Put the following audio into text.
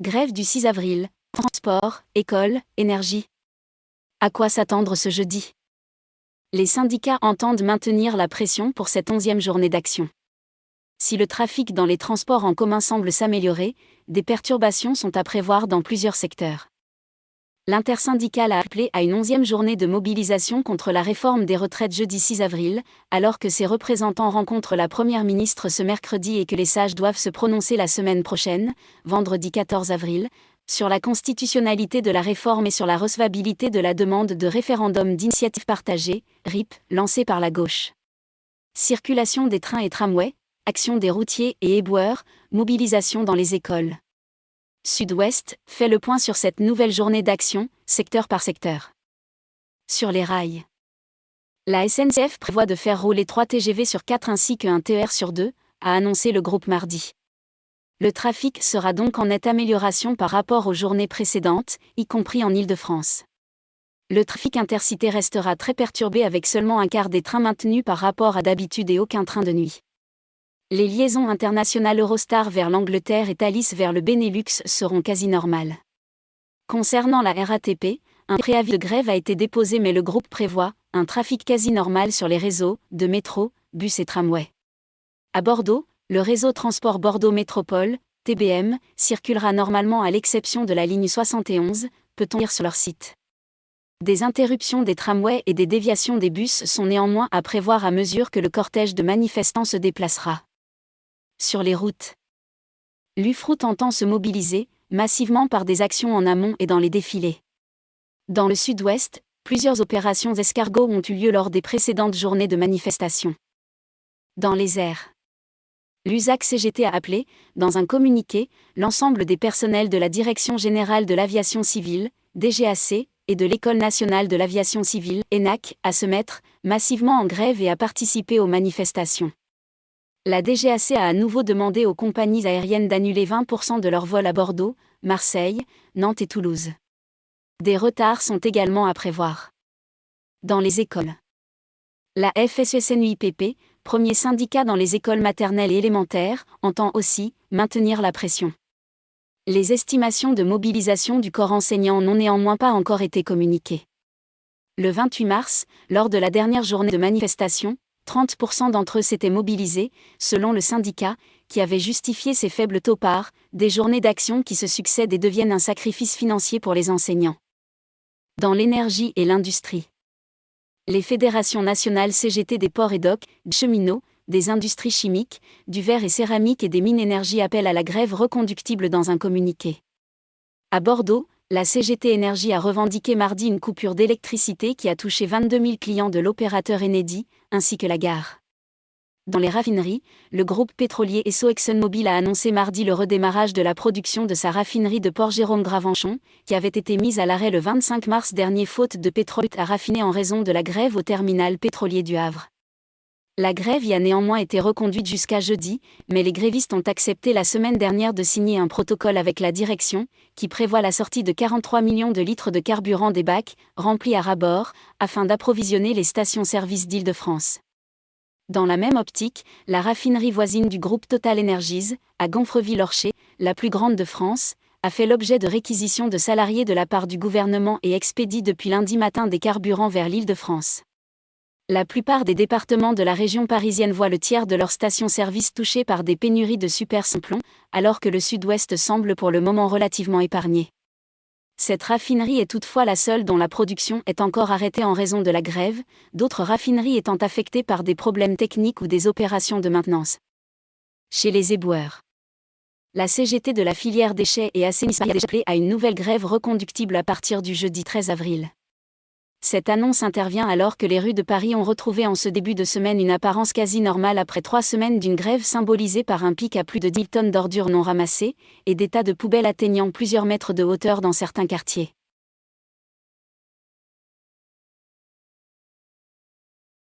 Grève du 6 avril, transport, école, énergie. À quoi s'attendre ce jeudi? Les syndicats entendent maintenir la pression pour cette 11e journée d'action. Si le trafic dans les transports en commun semble s'améliorer, des perturbations sont à prévoir dans plusieurs secteurs. L'intersyndicale a appelé à une 11e journée de mobilisation contre la réforme des retraites jeudi 6 avril, alors que ses représentants rencontrent la Première ministre ce mercredi et que les sages doivent se prononcer la semaine prochaine, vendredi 14 avril, sur la constitutionnalité de la réforme et sur la recevabilité de la demande de référendum d'initiative partagée, RIP, lancée par la gauche. Circulation des trains et tramways, action des routiers et éboueurs, mobilisation dans les écoles. Sud-Ouest fait le point sur cette nouvelle journée d'action, secteur par secteur. Sur les rails. La SNCF prévoit de faire rouler 3 TGV sur 4 ainsi qu'un TER sur 2, a annoncé le groupe mardi. Le trafic sera donc en nette amélioration par rapport aux journées précédentes, y compris en Île-de-France. Le trafic intercité restera très perturbé avec seulement un quart des trains maintenus par rapport à d'habitude et aucun train de nuit. Les liaisons internationales Eurostar vers l'Angleterre et Thalys vers le Benelux seront quasi normales. Concernant la RATP, un préavis de grève a été déposé mais le groupe prévoit un trafic quasi normal sur les réseaux de métro, bus et tramway. À Bordeaux, le réseau Transport Bordeaux Métropole, TBM, circulera normalement à l'exception de la ligne 71, peut-on lire sur leur site. Des interruptions des tramways et des déviations des bus sont néanmoins à prévoir à mesure que le cortège de manifestants se déplacera. Sur les routes. l'UFROUT entend se mobiliser, massivement par des actions en amont et dans les défilés. Dans le sud-ouest, plusieurs opérations escargots ont eu lieu lors des précédentes journées de manifestation. Dans les airs. L'USAC-CGT a appelé, dans un communiqué, l'ensemble des personnels de la Direction Générale de l'Aviation Civile, DGAC, et de l'École Nationale de l'Aviation Civile, ENAC, à se mettre massivement en grève et à participer aux manifestations. La DGAC a à nouveau demandé aux compagnies aériennes d'annuler 20% de leurs vols à Bordeaux, Marseille, Nantes et Toulouse. Des retards sont également à prévoir. Dans les écoles. La FSUSNUIPP, premier syndicat dans les écoles maternelles et élémentaires, entend aussi maintenir la pression. Les estimations de mobilisation du corps enseignant n'ont néanmoins pas encore été communiquées. Le 28 mars, lors de la dernière journée de manifestation, 30% d'entre eux s'étaient mobilisés, selon le syndicat, qui avait justifié ces faibles taux-parts, des journées d'action qui se succèdent et deviennent un sacrifice financier pour les enseignants. Dans l'énergie et l'industrie. Les fédérations nationales CGT des ports et docks, des cheminots, des industries chimiques, du verre et céramique et des mines énergie appellent à la grève reconductible dans un communiqué. À Bordeaux, la CGT Énergie a revendiqué mardi une coupure d'électricité qui a touché 22 000 clients de l'opérateur Enedis, ainsi que la gare. Dans les raffineries, le groupe pétrolier Esso ExxonMobil a annoncé mardi le redémarrage de la production de sa raffinerie de Port-Jérôme-Gravenchon, qui avait été mise à l'arrêt le 25 mars dernier faute de pétrole à raffiner en raison de la grève au terminal pétrolier du Havre. La grève y a néanmoins été reconduite jusqu'à jeudi, mais les grévistes ont accepté la semaine dernière de signer un protocole avec la direction, qui prévoit la sortie de 43 millions de litres de carburant des bacs, remplis à ras-bord, afin d'approvisionner les stations-service d'Île-de-France. Dans la même optique, la raffinerie voisine du groupe Total Energies, à Gonfreville-Orcher, la plus grande de France, a fait l'objet de réquisitions de salariés de la part du gouvernement et expédie depuis lundi matin des carburants vers l'Île-de-France. La plupart des départements de la région parisienne voient le tiers de leurs stations-service touchées par des pénuries de super-samplon, alors que le sud-ouest semble pour le moment relativement épargné. Cette raffinerie est toutefois la seule dont la production est encore arrêtée en raison de la grève, d'autres raffineries étant affectées par des problèmes techniques ou des opérations de maintenance. Chez les éboueurs. La CGT de la filière déchets et assainissement a déjà appelé à une nouvelle grève reconductible à partir du jeudi 13 avril. Cette annonce intervient alors que les rues de Paris ont retrouvé en ce début de semaine une apparence quasi normale après 3 semaines d'une grève symbolisée par un pic à plus de 10 tonnes d'ordures non ramassées, et des tas de poubelles atteignant plusieurs mètres de hauteur dans certains quartiers.